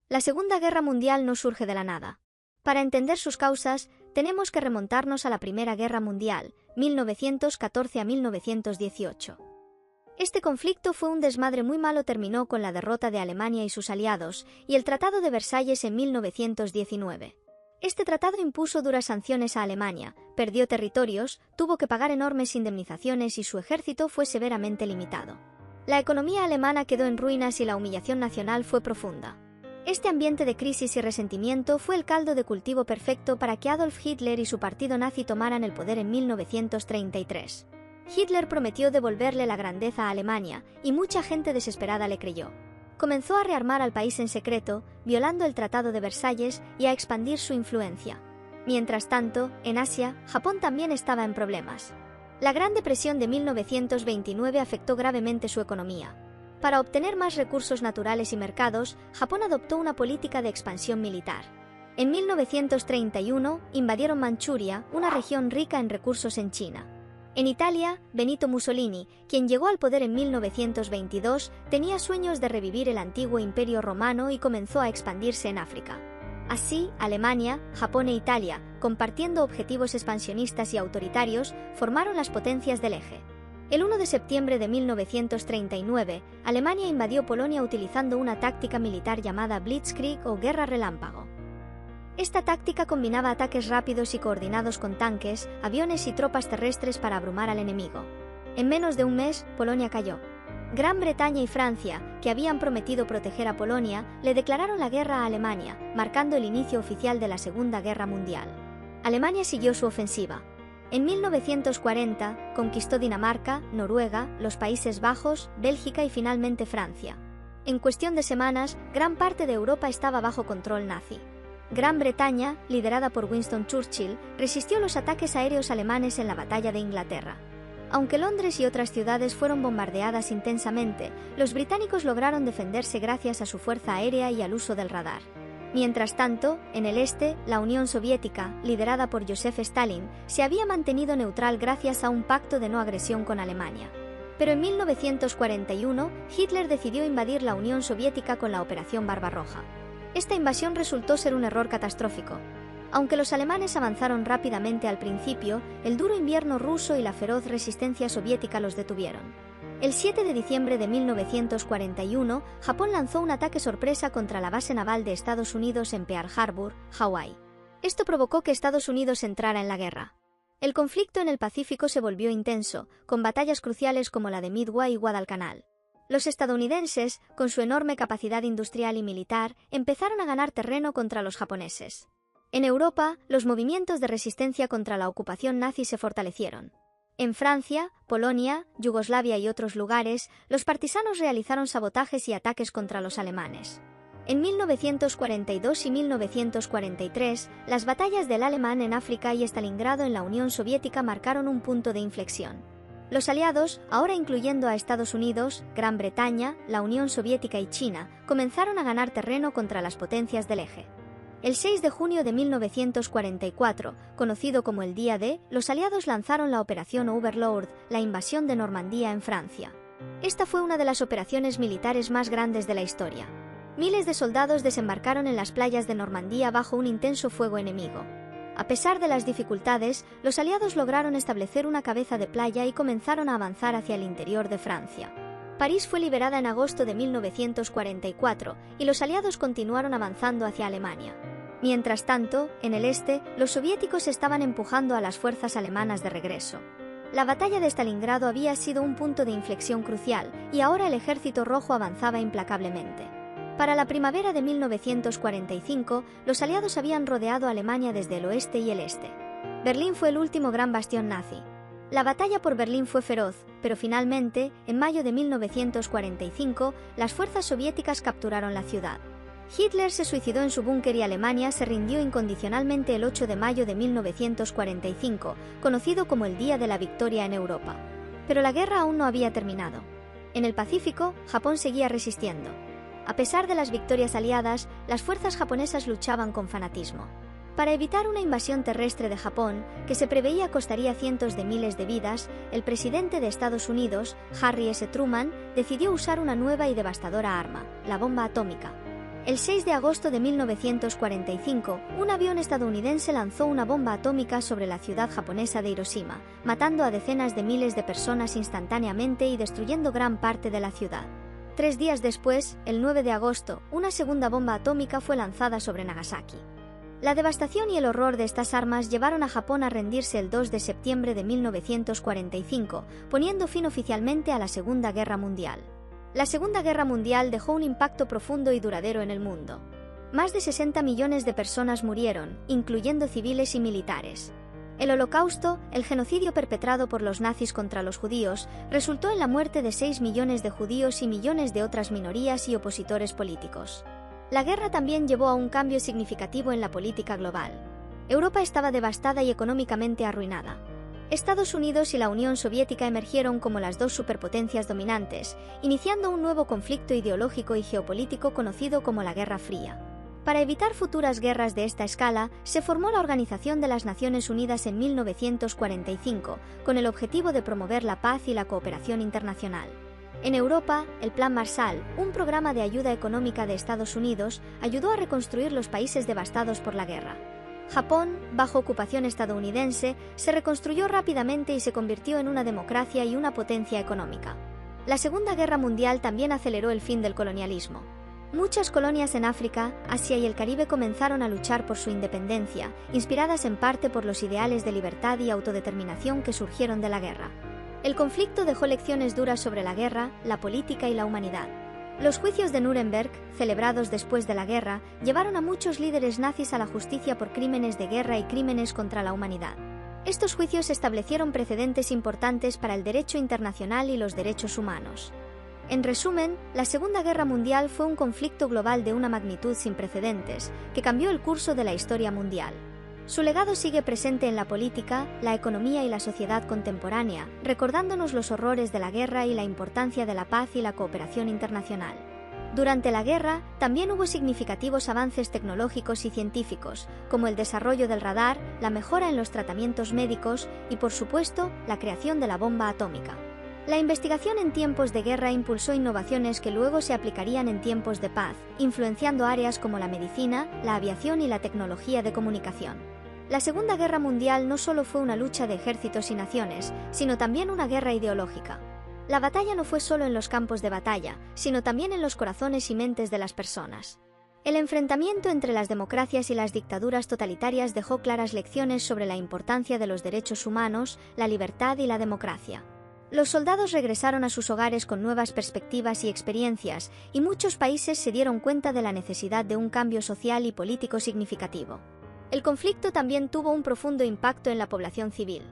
La Segunda Guerra Mundial no surge de la nada. Para entender sus causas, tenemos que remontarnos a la Primera Guerra Mundial, 1914 a 1918. Este conflicto fue un desmadre muy malo, terminó con la derrota de Alemania y sus aliados, y el Tratado de Versalles en 1919. Este tratado impuso duras sanciones a Alemania, perdió territorios, tuvo que pagar enormes indemnizaciones y su ejército fue severamente limitado. La economía alemana quedó en ruinas y la humillación nacional fue profunda. Este ambiente de crisis y resentimiento fue el caldo de cultivo perfecto para que Adolf Hitler y su partido nazi tomaran el poder en 1933. Hitler prometió devolverle la grandeza a Alemania, y mucha gente desesperada le creyó. Comenzó a rearmar al país en secreto, violando el Tratado de Versalles y a expandir su influencia. Mientras tanto, en Asia, Japón también estaba en problemas. La Gran Depresión de 1929 afectó gravemente su economía. Para obtener más recursos naturales y mercados, Japón adoptó una política de expansión militar. En 1931, invadieron Manchuria, una región rica en recursos en China. En Italia, Benito Mussolini, quien llegó al poder en 1922, tenía sueños de revivir el antiguo Imperio Romano y comenzó a expandirse en África. Así, Alemania, Japón e Italia, compartiendo objetivos expansionistas y autoritarios, formaron las potencias del eje. El 1 de septiembre de 1939, Alemania invadió Polonia utilizando una táctica militar llamada Blitzkrieg o Guerra Relámpago. Esta táctica combinaba ataques rápidos y coordinados con tanques, aviones y tropas terrestres para abrumar al enemigo. En menos de un mes, Polonia cayó. Gran Bretaña y Francia, que habían prometido proteger a Polonia, le declararon la guerra a Alemania, marcando el inicio oficial de la Segunda Guerra Mundial. Alemania siguió su ofensiva. En 1940, conquistó Dinamarca, Noruega, los Países Bajos, Bélgica y finalmente Francia. En cuestión de semanas, gran parte de Europa estaba bajo control nazi. Gran Bretaña, liderada por Winston Churchill, resistió los ataques aéreos alemanes en la Batalla de Inglaterra. Aunque Londres y otras ciudades fueron bombardeadas intensamente, los británicos lograron defenderse gracias a su fuerza aérea y al uso del radar. Mientras tanto, en el este, la Unión Soviética, liderada por Joseph Stalin, se había mantenido neutral gracias a un pacto de no agresión con Alemania. Pero en 1941, Hitler decidió invadir la Unión Soviética con la Operación Barbarroja. Esta invasión resultó ser un error catastrófico. Aunque los alemanes avanzaron rápidamente al principio, el duro invierno ruso y la feroz resistencia soviética los detuvieron. El 7 de diciembre de 1941, Japón lanzó un ataque sorpresa contra la base naval de Estados Unidos en Pearl Harbor, Hawái. Esto provocó que Estados Unidos entrara en la guerra. El conflicto en el Pacífico se volvió intenso, con batallas cruciales como la de Midway y Guadalcanal. Los estadounidenses, con su enorme capacidad industrial y militar, empezaron a ganar terreno contra los japoneses. En Europa, los movimientos de resistencia contra la ocupación nazi se fortalecieron. En Francia, Polonia, Yugoslavia y otros lugares, los partisanos realizaron sabotajes y ataques contra los alemanes. En 1942 y 1943, las batallas del Alemán en África y Stalingrado en la Unión Soviética marcaron un punto de inflexión. Los aliados, ahora incluyendo a Estados Unidos, Gran Bretaña, la Unión Soviética y China, comenzaron a ganar terreno contra las potencias del eje. El 6 de junio de 1944, conocido como el Día D, los aliados lanzaron la Operación Overlord, la invasión de Normandía en Francia. Esta fue una de las operaciones militares más grandes de la historia. Miles de soldados desembarcaron en las playas de Normandía bajo un intenso fuego enemigo. A pesar de las dificultades, los aliados lograron establecer una cabeza de playa y comenzaron a avanzar hacia el interior de Francia. París fue liberada en agosto de 1944 y los aliados continuaron avanzando hacia Alemania. Mientras tanto, en el este, los soviéticos estaban empujando a las fuerzas alemanas de regreso. La batalla de Stalingrado había sido un punto de inflexión crucial y ahora el ejército rojo avanzaba implacablemente. Para la primavera de 1945, los aliados habían rodeado Alemania desde el oeste y el este. Berlín fue el último gran bastión nazi. La batalla por Berlín fue feroz, pero finalmente, en mayo de 1945, las fuerzas soviéticas capturaron la ciudad. Hitler se suicidó en su búnker y Alemania se rindió incondicionalmente el 8 de mayo de 1945, conocido como el Día de la Victoria en Europa. Pero la guerra aún no había terminado. En el Pacífico, Japón seguía resistiendo. A pesar de las victorias aliadas, las fuerzas japonesas luchaban con fanatismo. Para evitar una invasión terrestre de Japón, que se preveía costaría cientos de miles de vidas, el presidente de Estados Unidos, Harry S. Truman, decidió usar una nueva y devastadora arma, la bomba atómica. El 6 de agosto de 1945, un avión estadounidense lanzó una bomba atómica sobre la ciudad japonesa de Hiroshima, matando a decenas de miles de personas instantáneamente y destruyendo gran parte de la ciudad. 3 días después, el 9 de agosto, una segunda bomba atómica fue lanzada sobre Nagasaki. La devastación y el horror de estas armas llevaron a Japón a rendirse el 2 de septiembre de 1945, poniendo fin oficialmente a la Segunda Guerra Mundial. La Segunda Guerra Mundial dejó un impacto profundo y duradero en el mundo. Más de 60 millones de personas murieron, incluyendo civiles y militares. El Holocausto, el genocidio perpetrado por los nazis contra los judíos, resultó en la muerte de 6 millones de judíos y millones de otras minorías y opositores políticos. La guerra también llevó a un cambio significativo en la política global. Europa estaba devastada y económicamente arruinada. Estados Unidos y la Unión Soviética emergieron como las dos superpotencias dominantes, iniciando un nuevo conflicto ideológico y geopolítico conocido como la Guerra Fría. Para evitar futuras guerras de esta escala, se formó la Organización de las Naciones Unidas en 1945, con el objetivo de promover la paz y la cooperación internacional. En Europa, el Plan Marshall, un programa de ayuda económica de Estados Unidos, ayudó a reconstruir los países devastados por la guerra. Japón, bajo ocupación estadounidense, se reconstruyó rápidamente y se convirtió en una democracia y una potencia económica. La Segunda Guerra Mundial también aceleró el fin del colonialismo. Muchas colonias en África, Asia y el Caribe comenzaron a luchar por su independencia, inspiradas en parte por los ideales de libertad y autodeterminación que surgieron de la guerra. El conflicto dejó lecciones duras sobre la guerra, la política y la humanidad. Los juicios de Nuremberg, celebrados después de la guerra, llevaron a muchos líderes nazis a la justicia por crímenes de guerra y crímenes contra la humanidad. Estos juicios establecieron precedentes importantes para el derecho internacional y los derechos humanos. En resumen, la Segunda Guerra Mundial fue un conflicto global de una magnitud sin precedentes, que cambió el curso de la historia mundial. Su legado sigue presente en la política, la economía y la sociedad contemporánea, recordándonos los horrores de la guerra y la importancia de la paz y la cooperación internacional. Durante la guerra, también hubo significativos avances tecnológicos y científicos, como el desarrollo del radar, la mejora en los tratamientos médicos y, por supuesto, la creación de la bomba atómica. La investigación en tiempos de guerra impulsó innovaciones que luego se aplicarían en tiempos de paz, influenciando áreas como la medicina, la aviación y la tecnología de comunicación. La Segunda Guerra Mundial no solo fue una lucha de ejércitos y naciones, sino también una guerra ideológica. La batalla no fue solo en los campos de batalla, sino también en los corazones y mentes de las personas. El enfrentamiento entre las democracias y las dictaduras totalitarias dejó claras lecciones sobre la importancia de los derechos humanos, la libertad y la democracia. Los soldados regresaron a sus hogares con nuevas perspectivas y experiencias, y muchos países se dieron cuenta de la necesidad de un cambio social y político significativo. El conflicto también tuvo un profundo impacto en la población civil.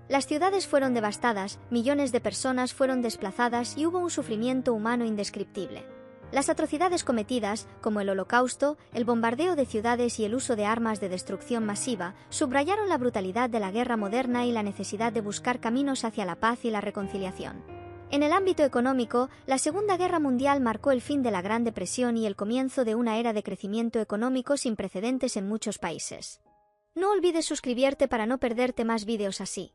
Las ciudades fueron devastadas, millones de personas fueron desplazadas y hubo un sufrimiento humano indescriptible. Las atrocidades cometidas, como el Holocausto, el bombardeo de ciudades y el uso de armas de destrucción masiva, subrayaron la brutalidad de la guerra moderna y la necesidad de buscar caminos hacia la paz y la reconciliación. En el ámbito económico, la Segunda Guerra Mundial marcó el fin de la Gran Depresión y el comienzo de una era de crecimiento económico sin precedentes en muchos países. No olvides suscribirte para no perderte más vídeos así.